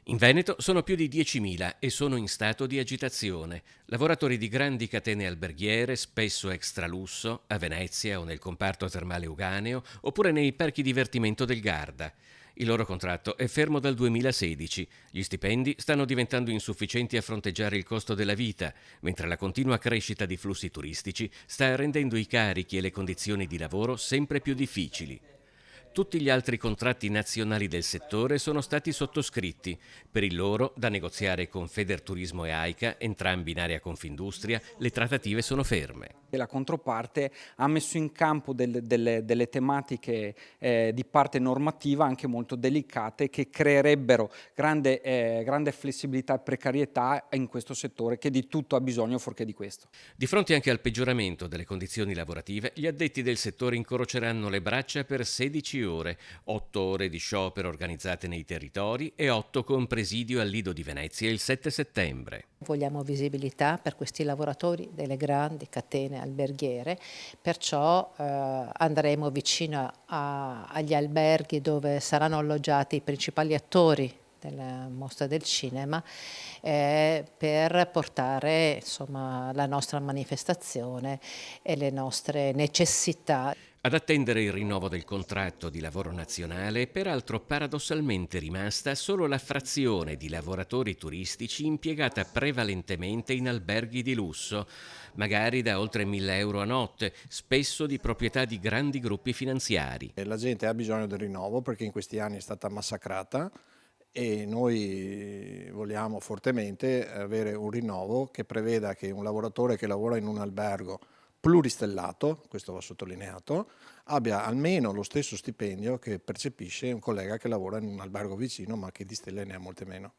In Veneto sono più di 10.000 e sono in stato di agitazione. Lavoratori di grandi catene alberghiere, spesso extralusso, a Venezia o nel comparto termale Uganeo, oppure nei parchi divertimento del Garda. Il loro contratto è fermo dal 2016. Gli stipendi stanno diventando insufficienti a fronteggiare il costo della vita, mentre la continua crescita di flussi turistici sta rendendo i carichi e le condizioni di lavoro sempre più difficili. Tutti gli altri contratti nazionali del settore sono stati sottoscritti, per il loro da negoziare con Federturismo e AICA, entrambi in area Confindustria, le trattative sono ferme. E la controparte ha messo in campo delle tematiche di parte normativa anche molto delicate che creerebbero grande flessibilità e precarietà in questo settore che di tutto ha bisogno fuorché di questo. Di fronte anche al peggioramento delle condizioni lavorative, gli addetti del settore incroceranno le braccia per 16 ore, 8 ore di sciopero organizzate nei territori e 8 con presidio al Lido di Venezia il 7 settembre. Vogliamo visibilità per questi lavoratori delle grandi catene alberghiere, perciò andremo vicino agli alberghi dove saranno alloggiati i principali attori della mostra del cinema per portare insomma, la nostra manifestazione e le nostre necessità. Ad attendere il rinnovo del contratto di lavoro nazionale è peraltro paradossalmente rimasta solo la frazione di lavoratori turistici impiegata prevalentemente in alberghi di lusso, magari da oltre 1.000 euro a notte, spesso di proprietà di grandi gruppi finanziari. La gente ha bisogno del rinnovo perché in questi anni è stata massacrata e noi vogliamo fortemente avere un rinnovo che preveda che un lavoratore che lavora in un albergo pluristellato, questo va sottolineato, abbia almeno lo stesso stipendio che percepisce un collega che lavora in un albergo vicino ma che di stelle ne ha molte meno.